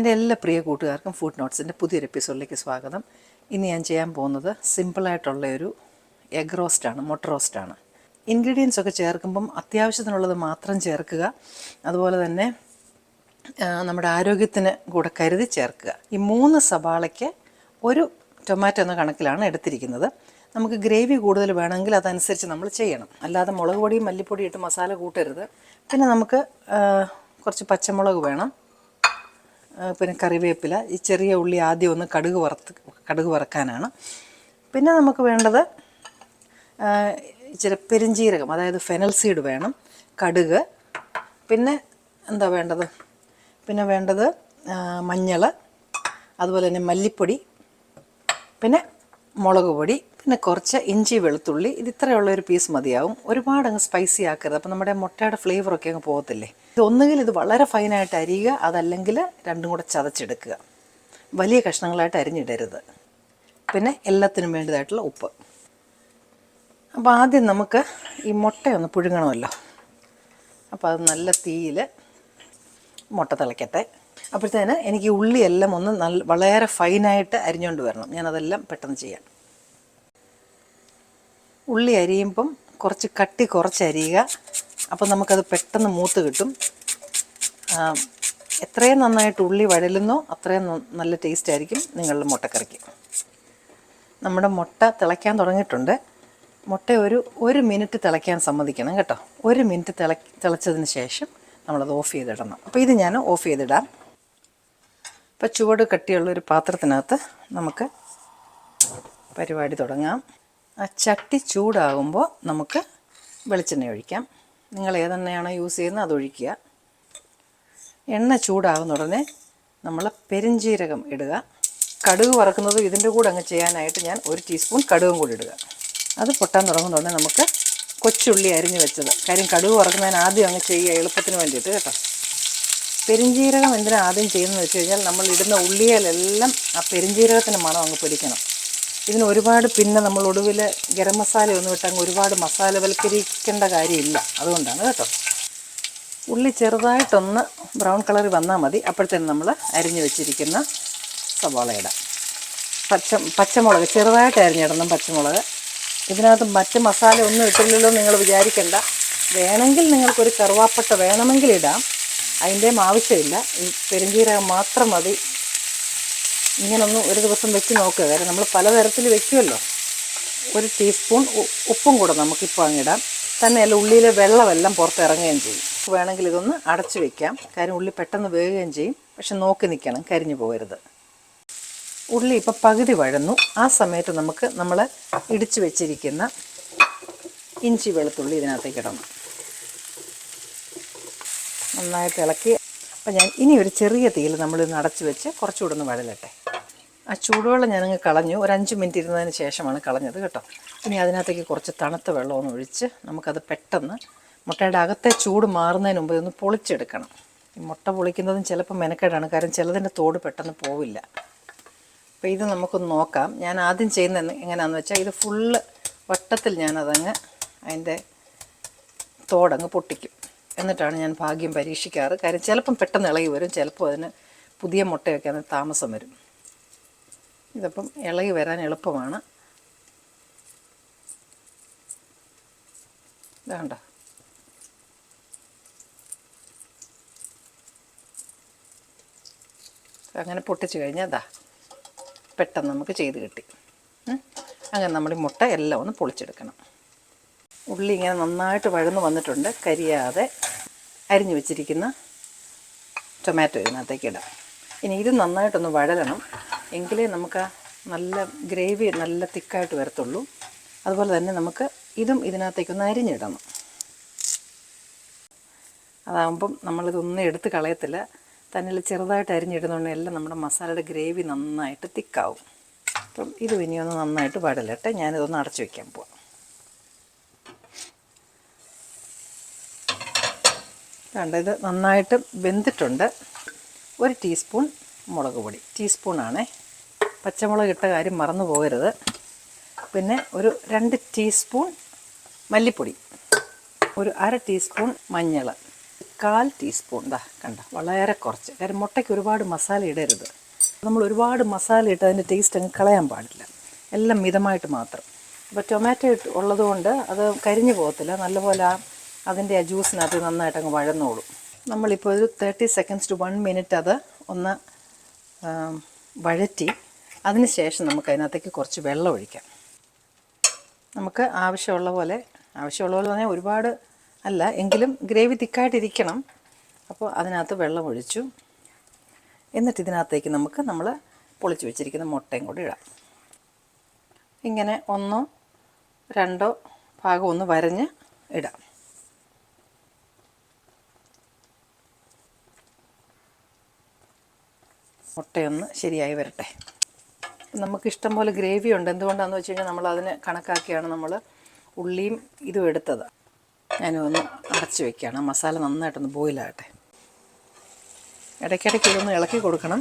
എൻ്റെ എല്ലാ പ്രിയ കൂട്ടുകാർക്കും ഫുഡ് നോട്ട്സിൻ്റെ പുതിയൊരു എപ്പിസോഡിലേക്ക് സ്വാഗതം. ഇന്ന് ഞാൻ ചെയ്യാൻ പോകുന്നത് സിമ്പിളായിട്ടുള്ളൊരു എഗ് റോസ്റ്റാണ്, മുട്ട റോസ്റ്റാണ്. ഇൻഗ്രീഡിയൻസ് ഒക്കെ ചേർക്കുമ്പം അത്യാവശ്യത്തിനുള്ളത് മാത്രം ചേർക്കുക. അതുപോലെ തന്നെ നമ്മുടെ ആരോഗ്യത്തിന് കൂടെ കരുതി ചേർക്കുക. ഈ 3 സവാളയ്ക്ക് 1 ടൊമാറ്റോ എന്ന കണക്കിലാണ് എടുത്തിരിക്കുന്നത്. നമുക്ക് ഗ്രേവി കൂടുതൽ വേണമെങ്കിൽ അതനുസരിച്ച് നമ്മൾ ചെയ്യണം. അല്ലാതെ മുളക് പൊടിയും മല്ലിപ്പൊടിയും ഇട്ട് മസാല കൂട്ടരുത്. പിന്നെ നമുക്ക് കുറച്ച് പച്ചമുളക് വേണം, പിന്നെ കറിവേപ്പില, ഈ ചെറിയ ഉള്ളി ആദ്യം ഒന്ന് കടുക് വറക്കാനാണ്. പിന്നെ നമുക്ക് വേണ്ടത് ഇച്ചിരി പെരിഞ്ജീരകം, അതായത് ഫെനൽ സീഡ് വേണം, കടുക്, പിന്നെ എന്താ വേണ്ടത്, പിന്നെ വേണ്ടത് മഞ്ഞൾ, അതുപോലെ തന്നെ മല്ലിപ്പൊടി, പിന്നെ മുളക് പൊടി, പിന്നെ കുറച്ച് ഇഞ്ചി വെളുത്തുള്ളി. ഇത് ഇത്രയുള്ളൊരു പീസ് മതിയാവും. ഒരുപാട് അങ്ങ് സ്പൈസി ആക്കരുത്, അപ്പോൾ നമ്മുടെ മുട്ടയുടെ ഫ്ലേവറൊക്കെ അങ്ങ് പോകത്തില്ലേ. ഒന്നുകിൽ ഇത് വളരെ ഫൈനായിട്ട് അരിയുക, അതല്ലെങ്കിൽ രണ്ടും കൂടെ ചതച്ചെടുക്കുക. വലിയ കഷ്ണങ്ങളായിട്ട് അരിഞ്ഞിടരുത്. പിന്നെ എല്ലാത്തിനും വേണ്ടതായിട്ടുള്ള ഉപ്പ്. അപ്പോൾ ആദ്യം നമുക്ക് ഈ മുട്ടയൊന്ന് പുഴുങ്ങണമല്ലോ. അപ്പോൾ അത് നല്ല തീയിൽ മുട്ട തിളയ്ക്കട്ടെ. അപ്പോഴത്തേന് എനിക്ക് ഉള്ളിയെല്ലാം ഒന്ന് വളരെ ഫൈനായിട്ട് അരിഞ്ഞുകൊണ്ട് വരണം. ഞാനതെല്ലാം പെട്ടെന്ന് ചെയ്യാം. ഉള്ളി അരിയുമ്പം കുറച്ച് അരിയുക. അപ്പോൾ നമുക്കത് പെട്ടെന്ന് മൂത്ത് കിട്ടും. എത്രയും നന്നായിട്ട് ഉള്ളി വഴലുന്നോ അത്രയും നല്ല ടേസ്റ്റ് ആയിരിക്കും നിങ്ങളുടെ മുട്ടക്കറിക്ക്. നമ്മുടെ മുട്ട തിളയ്ക്കാൻ തുടങ്ങിയിട്ടുണ്ട്. മുട്ട ഒരു മിനിറ്റ് തിളയ്ക്കാൻ സമ്മതിക്കണം കേട്ടോ. 1 മിനിറ്റ് തിളച്ചതിന് ശേഷം നമ്മളത് ഓഫ് ചെയ്തിടണം. അപ്പോൾ ഇത് ഞാൻ ഓഫ് ചെയ്തിടാം. ഇപ്പോൾ ചുവട് കട്ടിയുള്ളൊരു പാത്രത്തിനകത്ത് നമുക്ക് പരിപാടി തുടങ്ങാം. ആ ചട്ടി ചൂടാകുമ്പോൾ നമുക്ക് വെളിച്ചെണ്ണ ഒഴിക്കാം. നിങ്ങൾ ഏതെണ്ണയാണോ യൂസ് ചെയ്യുന്നത് അതൊഴിക്കുക. എണ്ണ ചൂടാകുന്ന ഉടനെ നമ്മൾ പെരിഞ്ജീരകം ഇടുക. കടുക് വറക്കുന്നത് ഇതിൻ്റെ കൂടെ അങ്ങ് ചെയ്യാനായിട്ട് ഞാൻ 1 ടീസ്പൂൺ കടുകും കൂടി ഇടുക. അത് പൊട്ടാൻ തുടങ്ങുന്ന ഉടനെ നമുക്ക് കൊച്ചുള്ളി അരിഞ്ഞ് വെച്ചത്, കാര്യം കടുക് വറക്കുന്നതിന് ആദ്യം അങ്ങ് ചെയ്യുക, എളുപ്പത്തിന് വേണ്ടിയിട്ട് കേട്ടോ. പെരിഞ്ജീരകം എന്തിനാണ് ആദ്യം ചെയ്യുന്നതെന്ന് വെച്ച് കഴിഞ്ഞാൽ നമ്മൾ ഇടുന്ന ഉള്ളിയിലെല്ലാം ആ പെരിഞ്ജീരകത്തിൻ്റെ മണം അങ്ങ് പിടിക്കണം. ഇതിന് ഒരുപാട് പിന്നെ നമ്മൾ ഒടുവിൽ ഗരം മസാല ഒന്നും ഇട്ടങ്ങ് ഒരുപാട് മസാലവൽക്കരിക്കേണ്ട കാര്യമില്ല, അതുകൊണ്ടാണ് കേട്ടോ. ഉള്ളി ചെറുതായിട്ടൊന്ന് ബ്രൗൺ കളറിൽ വന്നാൽ മതി. അപ്പോഴത്തേനും നമ്മൾ അരിഞ്ഞു വെച്ചിരിക്കുന്ന സവാള ഇടാം. പച്ചമുളക് ചെറുതായിട്ട് അരിഞ്ഞിടണം. പച്ചമുളക് ഇതിനകത്ത് മറ്റ് മസാല ഒന്നും ഇട്ടില്ലല്ലോ നിങ്ങൾ വിചാരിക്കേണ്ട. വേണമെങ്കിൽ നിങ്ങൾക്കൊരു കറുവാപ്പട്ട വേണമെങ്കിൽ ഇടാം, അതിൻ്റെയും ആവശ്യമില്ല. ഈ പെരുംജീരകം മാത്രം മതി. ഇങ്ങനൊന്ന് ഒരു ദിവസം വെച്ച് നോക്കുക, കാര്യം നമ്മൾ പലതരത്തിൽ വെക്കുമല്ലോ. 1 ടീസ്പൂൺ ഉപ്പും കൂടെ നമുക്കിപ്പോൾ അങ്ങിടാം. തന്നെയല്ല ഉള്ളിയിലെ വെള്ളമെല്ലാം പുറത്തിറങ്ങുകയും ചെയ്യും. വേണമെങ്കിൽ ഇതൊന്ന് അടച്ചു വയ്ക്കാം, കാര്യം ഉള്ളി പെട്ടെന്ന് വേകുകയും ചെയ്യും. പക്ഷെ നോക്കി നിൽക്കണം, കരിഞ്ഞു പോകരുത്. ഉള്ളി ഇപ്പോൾ പകുതി വഴന്നു. ആ സമയത്ത് നമുക്ക് നമ്മൾ ഇടിച്ചു വെച്ചിരിക്കുന്ന ഇഞ്ചി വെളുത്തുള്ളി ഇതിനകത്തേക്ക് ഇടണം. നന്നായിട്ട് ഇളക്കി. അപ്പം ഞാൻ ഇനി ഒരു ചെറിയ തീയിൽ നമ്മളിന്ന് അടച്ചു വെച്ച് കുറച്ചുകൂടെ ഒന്ന് വഴലട്ടെ. ആ ചൂടുവെള്ളം ഞാനങ്ങ് കളഞ്ഞു. ഒരു 5 മിനിറ്റ് ഇരുന്നതിന് ശേഷമാണ് കളഞ്ഞത് കേട്ടോ. ഇനി അതിനകത്തേക്ക് കുറച്ച് തണുത്ത വെള്ളമൊന്ന് ഒഴിച്ച് നമുക്കത് പെട്ടെന്ന് മുട്ടയുടെ അകത്തെ ചൂട് മാറുന്നതിന് മുമ്പ് ഒന്ന് പൊളിച്ചെടുക്കണം. ഈ മുട്ട പൊളിക്കുന്നതും ചിലപ്പോൾ മെനക്കേടാണ്, കാരണം ചിലതിൻ്റെ തോട് പെട്ടെന്ന് പോവില്ല. അപ്പോൾ ഇത് നമുക്കൊന്ന് നോക്കാം. ഞാൻ ആദ്യം ചെയ്യുന്നത് എങ്ങനെയാണെന്ന് വെച്ചാൽ, ഇത് ഫുള്ള് വട്ടത്തിൽ ഞാനതങ്ങ് അതിൻ്റെ തോടങ്ങ് പൊട്ടിക്കും. എന്നിട്ടാണ് ഞാൻ ഭാഗ്യം പരീക്ഷിക്കാറ്. കാര്യം ചിലപ്പം പെട്ടെന്ന് ഇളകി വരും, ചിലപ്പോൾ അതിന് പുതിയ മുട്ടയൊക്കെ അതിന് താമസം വരും. ഇതിപ്പം ഇളകി വരാൻ എളുപ്പമാണ്. വേണ്ട, അങ്ങനെ പൊട്ടിച്ച് കഴിഞ്ഞാൽ പെട്ടെന്ന് നമുക്ക് ചെയ്ത് കിട്ടി. അങ്ങനെ നമ്മൾ ഈ മുട്ട എല്ലാം ഒന്ന് പൊളിച്ചെടുക്കണം. ഉള്ളി ഇങ്ങനെ നന്നായിട്ട് വഴന്ന് വന്നിട്ടുണ്ട്. കരിയാതെ അരിഞ്ഞു വെച്ചിരിക്കുന്ന ടൊമാറ്റോ ഇതിനകത്തേക്ക് ഇടാം. ഇനി ഇത് നന്നായിട്ടൊന്ന് വഴലണം, എങ്കിലേ നമുക്ക് നല്ല ഗ്രേവി നല്ല തിക്കായിട്ട് വരത്തുള്ളൂ. അതുപോലെ തന്നെ നമുക്ക് ഇതും ഇതിനകത്തേക്കൊന്ന് അരിഞ്ഞിടണം. അതാകുമ്പം നമ്മളിതൊന്നും എടുത്ത് കളയത്തില്ല. തന്നെ ചെറുതായിട്ട് അരിഞ്ഞിടുന്നതുകൊണ്ട് എല്ലാം നമ്മുടെ മസാലയുടെ ഗ്രേവി നന്നായിട്ട് തിക്കാവും. അപ്പം ഇത് ഇനിയൊന്ന് നന്നായിട്ട് വഴലട്ടെ. ഞാനിതൊന്ന് അടച്ചു വയ്ക്കാൻ പോവാം. കണ്ട, ഇത് നന്നായിട്ട് വെന്തിട്ടുണ്ട്. 1 ടീസ്പൂൺ മുളക് പൊടി, ടീസ്പൂണാണേ, പച്ചമുളക് ഇട്ട കാര്യം മറന്നു പോകരുത്. പിന്നെ ഒരു 2 ടീസ്പൂൺ മല്ലിപ്പൊടി, ഒരു 1/2 ടീസ്പൂൺ മഞ്ഞൾ, 1/4 ടീസ്പൂൺ കണ്ട വളരെ കുറച്ച്. കാര്യം മുട്ടയ്ക്ക് ഒരുപാട് മസാല ഇടരുത്. നമ്മൾ ഒരുപാട് മസാല ഇട്ട് അതിൻ്റെ ടേസ്റ്റ് അങ്ങ് കളയാൻ പാടില്ല. എല്ലാം മിതമായിട്ട് മാത്രം. അപ്പോൾ ടൊമാറ്റോ ഉള്ളതുകൊണ്ട് അത് കരിഞ്ഞു പോകത്തില്ല. നല്ലപോലെ അതിൻ്റെ ആ ജ്യൂസിനകത്ത് നന്നായിട്ട് അങ്ങ് വഴന്നോളും. നമ്മളിപ്പോൾ ഒരു 30 സെക്കൻഡ്സ് ടു 1 മിനിറ്റ് അത് ഒന്ന് വഴറ്റി അതിന് ശേഷം നമുക്ക് അതിനകത്തേക്ക് കുറച്ച് വെള്ളം ഒഴിക്കാം. നമുക്ക് ആവശ്യമുള്ള പോലെ പറഞ്ഞാൽ ഒരുപാട് അല്ല, എങ്കിലും ഗ്രേവി തിക്കായിട്ടിരിക്കണം. അപ്പോൾ അതിനകത്ത് വെള്ളം ഒഴിച്ചു. എന്നിട്ട് ഇതിനകത്തേക്ക് നമ്മൾ പൊളിച്ച് വെച്ചിരിക്കുന്ന മുട്ടയും കൂടി ഇടാം. ഇങ്ങനെ 1 2 ഭാഗം ഒന്ന് വരഞ്ഞ് ഇടാം. മുട്ടയൊന്ന് ശരിയായി വരട്ടെ. നമുക്കിഷ്ടം പോലെ ഗ്രേവി ഉണ്ട്. എന്തുകൊണ്ടാണെന്ന് വെച്ച് കഴിഞ്ഞാൽ നമ്മളതിന് കണക്കാക്കിയാണ് നമ്മൾ ഉള്ളിയും ഇതും എടുത്തത്. ഞാനൊന്ന് അടച്ച് വയ്ക്കുകയാണ്. മസാല നന്നായിട്ടൊന്ന് ബോയിലാകട്ടെ. ഇടയ്ക്കിടയ്ക്ക് ഇതൊന്ന് ഇളക്കി കൊടുക്കണം.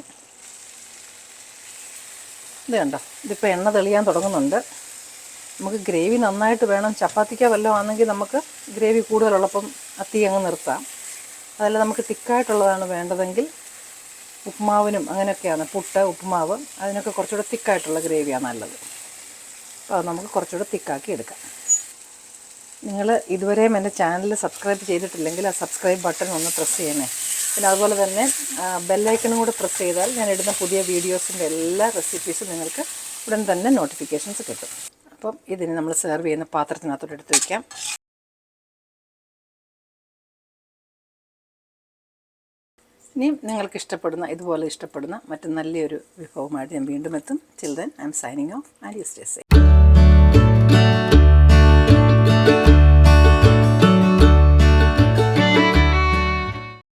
ഇത് കണ്ടോ, ഇതിപ്പോൾ എണ്ണ തെളിയാൻ തുടങ്ങുന്നുണ്ട്. നമുക്ക് ഗ്രേവി നന്നായിട്ട് വേണം. ചപ്പാത്തിക്കോ വല്ലതും ആണെങ്കിൽ നമുക്ക് ഗ്രേവി കൂടുതലുള്ളപ്പം തീ അങ്ങ് നിർത്താം. അതല്ല നമുക്ക് തിക്കായിട്ടുള്ളതാണ് വേണ്ടതെങ്കിൽ ഉപ്പുമാവിനും അങ്ങനെയൊക്കെയാണ്, പുട്ട്, ഉപ്പുമാവ്, അതിനൊക്കെ കുറച്ചുകൂടെ തിക്കായിട്ടുള്ള ഗ്രേവിയാണ് നല്ലത്. അപ്പോൾ അത് നമുക്ക് കുറച്ചുകൂടെ തിക്കാക്കി എടുക്കാം. നിങ്ങൾ ഇതുവരെയും എൻ്റെ ചാനൽ സബ്സ്ക്രൈബ് ചെയ്തിട്ടില്ലെങ്കിൽ ആ സബ്സ്ക്രൈബ് ബട്ടൺ ഒന്ന് പ്രസ് ചെയ്യണേ. പിന്നെ അതുപോലെ തന്നെ ബെല്ലൈക്കണും കൂടെ പ്രസ് ചെയ്താൽ ഞാൻ ഇടുന്ന പുതിയ വീഡിയോസിൻ്റെ എല്ലാ റെസിപ്പീസും നിങ്ങൾക്ക് ഉടൻ തന്നെ നോട്ടിഫിക്കേഷൻസ് കിട്ടും. അപ്പം ഇതിന് നമ്മൾ സെർവ് ചെയ്യുന്ന പാത്രത്തിനകത്തോട്ട് എടുത്ത് വയ്ക്കാം. ഇനിയും നിങ്ങൾക്ക് ഇതുപോലെ ഇഷ്ടപ്പെടുന്ന മറ്റു നല്ലൊരു വിഭവമായിട്ട് ഞാൻ വീണ്ടും എത്തും. Till then I M signing off and you stay safe.